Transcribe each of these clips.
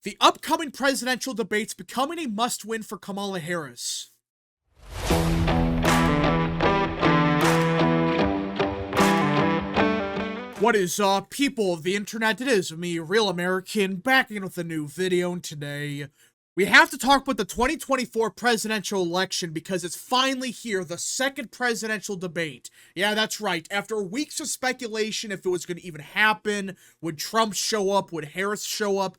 The upcoming presidential debates becoming a must-win for Kamala Harris. What is up, people of the internet? It is me, Real American, back in with a new video, and today we have to talk about the 2024 presidential election because it's finally here, the second presidential debate. Yeah, that's right. After weeks of speculation if it was going to even happen, would Trump show up, would Harris show up?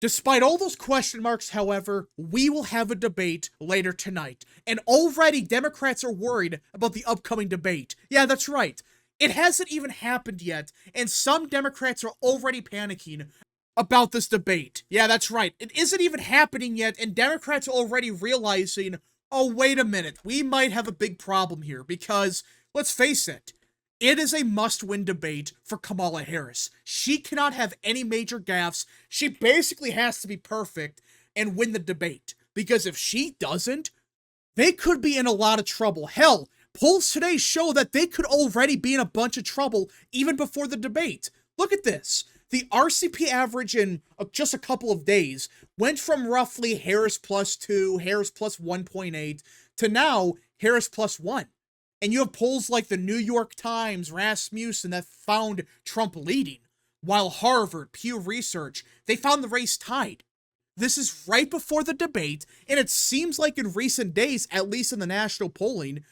Despite all those question marks, however, we will have a debate later tonight. And already Democrats are worried about the upcoming debate. Yeah, that's right. It hasn't even happened yet, and some Democrats are already panicking about this debate. Yeah, that's right. It isn't even happening yet, and Democrats are already realizing, oh, wait a minute, we might have a big problem here, because, let's face it, it is a must-win debate for Kamala Harris. She cannot have any major gaffes. She basically has to be perfect and win the debate, because if she doesn't, they could be in a lot of trouble. Hell, polls today show that they could already be in a bunch of trouble even before the debate. Look at this. The RCP average in just a couple of days went from roughly Harris +2, Harris +1.8, to now Harris +1. And you have polls like the New York Times, Rasmussen, that found Trump leading, while Harvard, Pew Research, they found the race tied. This is right before the debate, and it seems like in recent days, at least in the national polling,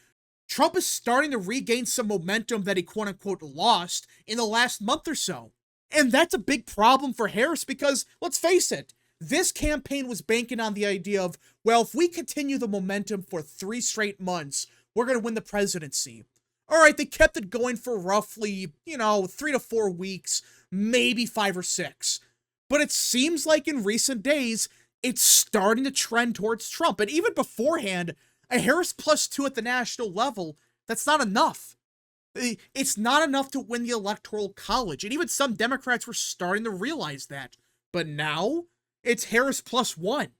Trump is starting to regain some momentum that he quote-unquote lost in the last month or so. And that's a big problem for Harris because, let's face it, this campaign was banking on the idea of, well, if we continue the momentum for 3 straight months, we're going to win the presidency. All right, they kept it going for roughly, 3 to 4 weeks, maybe 5 or 6. But it seems like in recent days, it's starting to trend towards Trump. And even beforehand, a Harris +2 at the national level, that's not enough. It's not enough to win the Electoral College. And even some Democrats were starting to realize that. But now, it's Harris +1.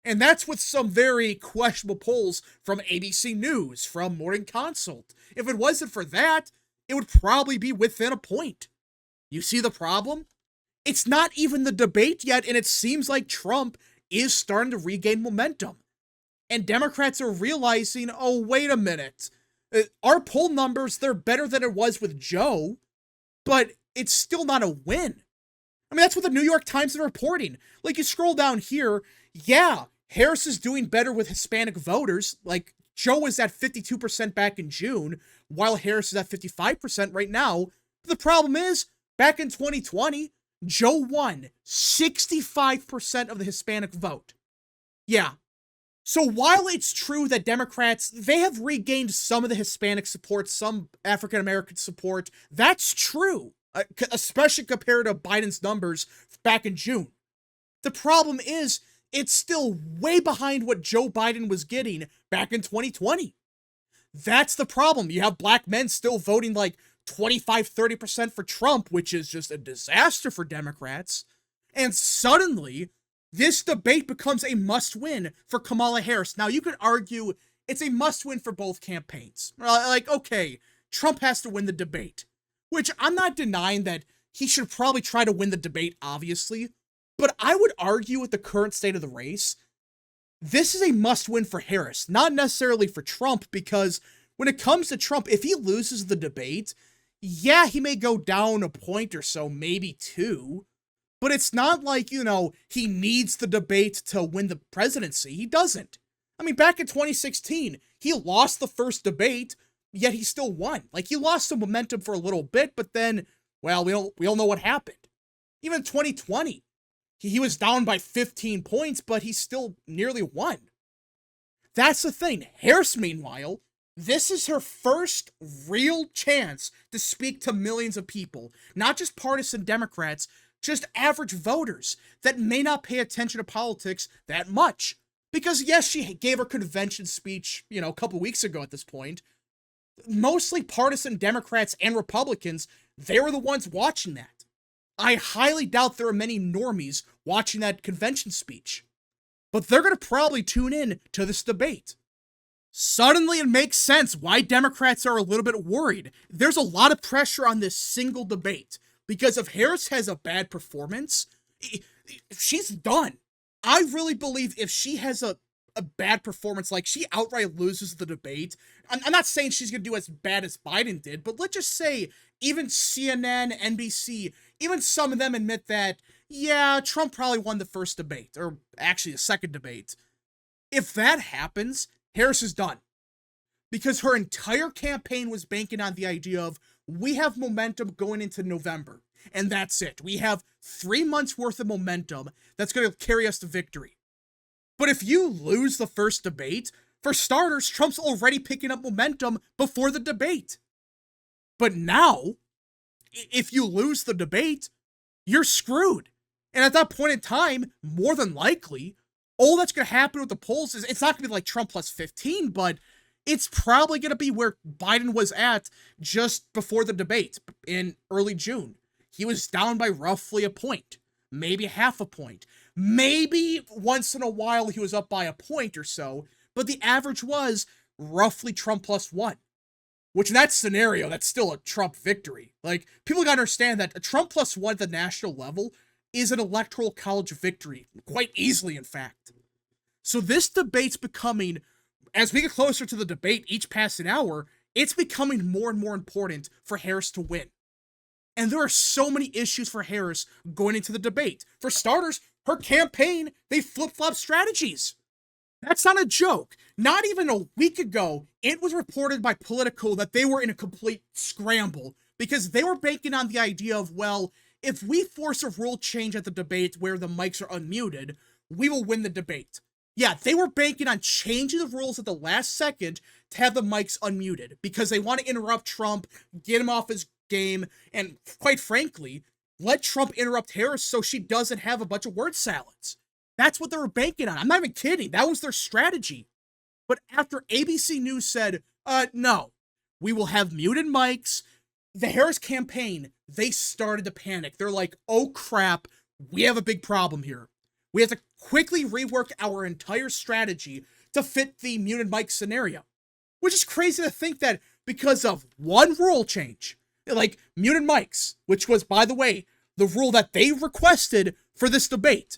And that's with some very questionable polls from ABC News, from Morning Consult. If it wasn't for that, it would probably be within a point. You see the problem? It's not even the debate yet, and it seems like Trump is starting to regain momentum. And Democrats are realizing, oh, wait a minute. Our poll numbers, they're better than it was with Joe, but it's still not a win. I mean, that's what the New York Times is reporting. Like, you scroll down here, yeah, Harris is doing better with Hispanic voters. Like, Joe was at 52% back in June, while Harris is at 55% right now. But the problem is, back in 2020, Joe won 65% of the Hispanic vote. Yeah. So while it's true that Democrats, they have regained some of the Hispanic support, some African-American support, that's true, especially compared to Biden's numbers back in June. The problem is, it's still way behind what Joe Biden was getting back in 2020. That's the problem. You have black men still voting like 25-30% for Trump, which is just a disaster for Democrats. And suddenly, this debate becomes a must-win for Kamala Harris. Now, you could argue it's a must-win for both campaigns. Like, okay, Trump has to win the debate, which I'm not denying that he should probably try to win the debate, obviously. But I would argue with the current state of the race, this is a must-win for Harris, not necessarily for Trump, because when it comes to Trump, if he loses the debate, yeah, he may go down a point or so, maybe 2, but it's not like, he needs the debate to win the presidency. He doesn't. I mean, back in 2016, he lost the first debate, yet he still won. Like, he lost some momentum for a little bit, but then, well, we all know what happened. Even 2020, he was down by 15 points, but he still nearly won. That's the thing. Harris, meanwhile, this is her first real chance to speak to millions of people, not just partisan Democrats, just average voters that may not pay attention to politics that much. Because yes, she gave her convention speech, a couple weeks ago at this point. Mostly partisan Democrats and Republicans, they were the ones watching that. I highly doubt there are many normies watching that convention speech. But they're going to probably tune in to this debate. Suddenly it makes sense why Democrats are a little bit worried. There's a lot of pressure on this single debate, because if Harris has a bad performance, she's done. I really believe if she has a bad performance, like she outright loses the debate, I'm not saying she's going to do as bad as Biden did, but let's just say even CNN, NBC, even some of them admit that, yeah, Trump probably won the first debate, or actually the second debate. If that happens, Harris is done. Because her entire campaign was banking on the idea of, we have momentum going into November, and that's it. We have 3 months worth of momentum that's going to carry us to victory. But if you lose the first debate, for starters, Trump's already picking up momentum before the debate. But now, if you lose the debate, you're screwed. And at that point in time, more than likely, all that's going to happen with the polls is, it's not going to be like Trump plus 15, but it's probably going to be where Biden was at just before the debate in early June. He was down by roughly a point, maybe half a point. Maybe once in a while he was up by a point or so, but the average was roughly Trump plus 1. Which in that scenario, that's still a Trump victory. Like, people gotta understand that a Trump plus 1 at the national level is an electoral college victory. Quite easily, in fact. So this debate's becoming, as we get closer to the debate each passing hour, it's becoming more and more important for Harris to win. And there are so many issues for Harris going into the debate. For starters, her campaign, they flip-flop strategies. That's not a joke. Not even a week ago, it was reported by Politico that they were in a complete scramble because they were banking on the idea of, well, if we force a rule change at the debate where the mics are unmuted, we will win the debate. Yeah, they were banking on changing the rules at the last second to have the mics unmuted because they want to interrupt Trump, get him off his game, and quite frankly, let Trump interrupt Harris so she doesn't have a bunch of word salads. That's what they were banking on. I'm not even kidding. That was their strategy. But after ABC News said, no, we will have muted mics, the Harris campaign, they started to panic. They're like, oh crap, we have a big problem here. We have to quickly rework our entire strategy to fit the muted mic scenario. Which is crazy to think that because of one rule change, like muted mics, which was, by the way, the rule that they requested for this debate.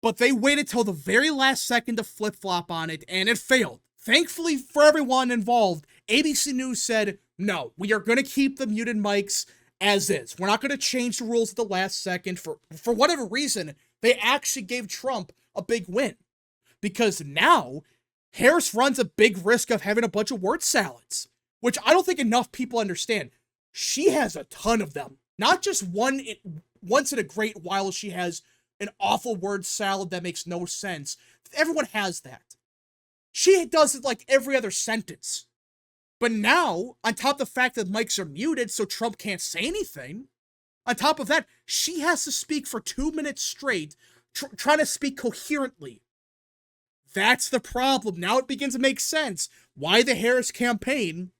But they waited till the very last second to flip-flop on it, and it failed. Thankfully for everyone involved, ABC News said, no, we are going to keep the muted mics as is. We're not going to change the rules at the last second. For whatever reason, they actually gave Trump a big win. Because now, Harris runs a big risk of having a bunch of word salads, which I don't think enough people understand. She has a ton of them. Not just once in a great while she has an awful word salad that makes no sense. Everyone has that. She does it like every other sentence. But now, on top of the fact that mics are muted so Trump can't say anything, on top of that, she has to speak for 2 minutes straight, trying to speak coherently. That's the problem. Now it begins to make sense why the Harris campaign,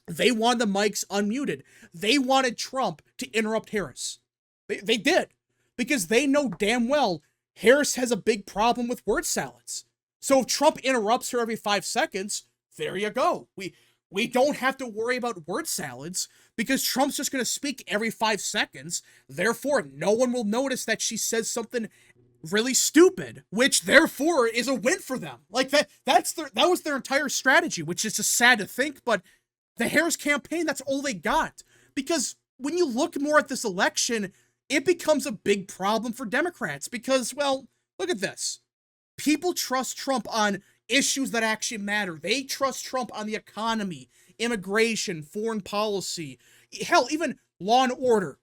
they wanted the mics unmuted. They wanted Trump to interrupt Harris. They did. Because they know damn well Harris has a big problem with word salads. So if Trump interrupts her every 5 seconds, there you go. We don't have to worry about word salads because Trump's just going to speak every 5 seconds. Therefore, no one will notice that she says something really stupid, which therefore is a win for them. Like that was their entire strategy, which is just sad to think, but the Harris campaign, that's all they got. Because when you look more at this election, it becomes a big problem for Democrats because, well, look at this. People trust Trump on issues that actually matter. They trust Trump on the economy, immigration, foreign policy, hell, even law and order.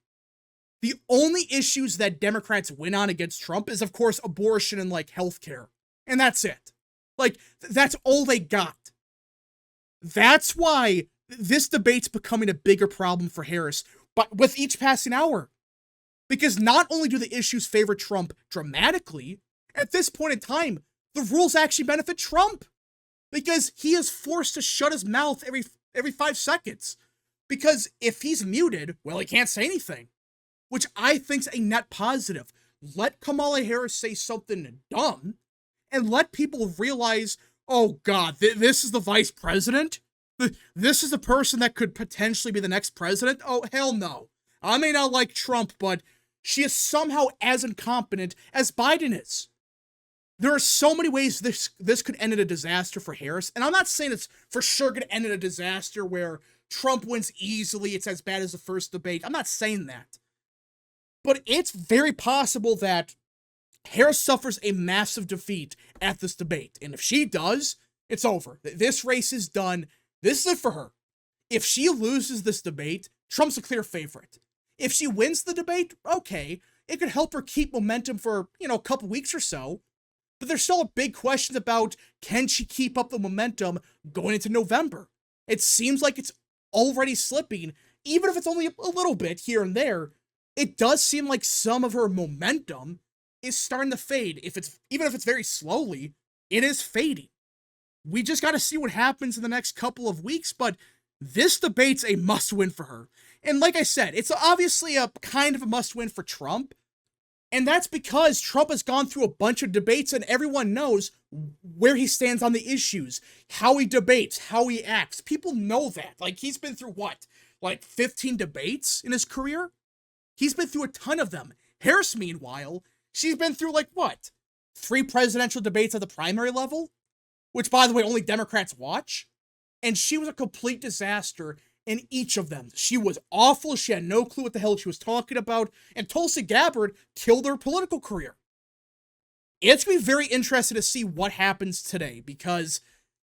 The only issues that Democrats win on against Trump is, of course, abortion and, like, healthcare. And that's it. Like, that's all they got. That's why this debate's becoming a bigger problem for Harris, but with each passing hour. Because not only do the issues favor Trump dramatically, at this point in time, the rules actually benefit Trump. Because he is forced to shut his mouth every 5 seconds. Because if he's muted, well, he can't say anything. Which I think's a net positive. Let Kamala Harris say something dumb, and let people realize, oh God, this is the vice president? This is the person that could potentially be the next president? Oh, hell no. I may not like Trump, but she is somehow as incompetent as Biden is. There are so many ways this could end in a disaster for Harris, and I'm not saying it's for sure going to end in a disaster where Trump wins easily, it's as bad as the first debate. I'm not saying that. But it's very possible that Harris suffers a massive defeat at this debate, and if she does, it's over. This race is done. This is it for her. If she loses this debate, Trump's a clear favorite. If she wins the debate, okay, it could help her keep momentum for, a couple weeks or so. But there's still a big question about, can she keep up the momentum going into November? It seems like it's already slipping, even if it's only a little bit here and there. It does seem like some of her momentum is starting to fade. Even if it's very slowly, it is fading. We just got to see what happens in the next couple of weeks, but this debate's a must-win for her. And like I said, it's obviously a kind of a must-win for Trump, and that's because Trump has gone through a bunch of debates and everyone knows where he stands on the issues, how he debates, how he acts. People know that. Like, he's been through 15 debates in his career? He's been through a ton of them. Harris, meanwhile, she's been through 3 presidential debates at the primary level, which, by the way, only Democrats watch. And she was a complete disaster in each of them. She was awful. She had no clue what the hell she was talking about. And Tulsi Gabbard killed her political career. It's going to be very interesting to see what happens today, because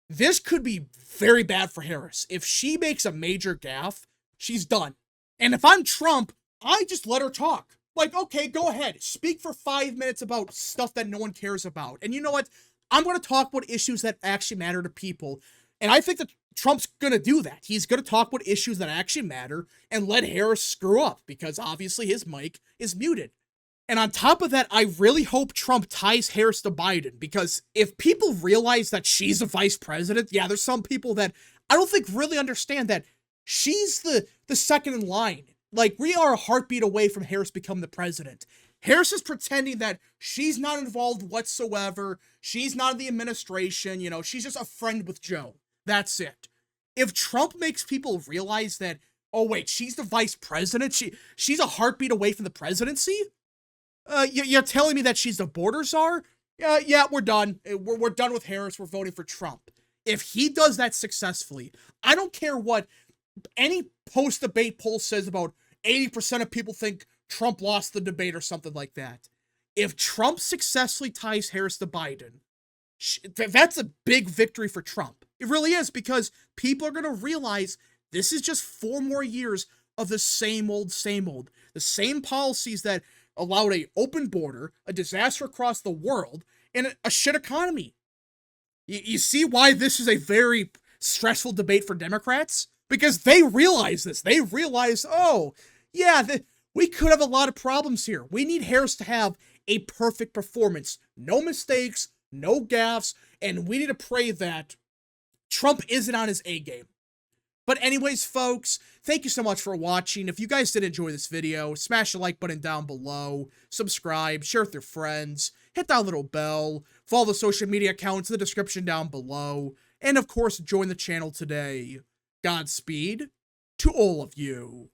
this could be very bad for Harris. If she makes a major gaffe, she's done. And if I'm Trump, I just let her talk. Okay, go ahead. Speak for 5 minutes about stuff that no one cares about. And you know what? I'm going to talk about issues that actually matter to people. And I think that Trump's going to do that. He's going to talk about issues that actually matter and let Harris screw up, because obviously his mic is muted. And on top of that, I really hope Trump ties Harris to Biden, because if people realize that she's a vice president, yeah, there's some people that I don't think really understand that she's the second in line. We are a heartbeat away from Harris becoming the president. Harris is pretending that she's not involved whatsoever. She's not in the administration. She's just a friend with Joe. That's it. If Trump makes people realize that, oh wait, she's the vice president, she's a heartbeat away from the presidency? You're telling me that she's the border czar? Yeah, we're done. We're done with Harris. We're voting for Trump. If he does that successfully, I don't care what any post-debate poll says about 80% of people think Trump lost the debate or something like that. If Trump successfully ties Harris to Biden, that's a big victory for Trump. It really is, because people are going to realize this is just 4 more years of the same old, the same policies that allowed an open border, a disaster across the world, and a shit economy. You see why this is a very stressful debate for Democrats? Because they realize this. They realize, oh, yeah, we could have a lot of problems here. We need Harris to have a perfect performance. No mistakes, no gaffes, and we need to pray that Trump isn't on his A game. But anyways, folks, thank you so much for watching. If you guys did enjoy this video, smash the like button down below, subscribe, share with your friends, hit that little bell, follow the social media accounts in the description down below, and of course, join the channel today. Godspeed to all of you.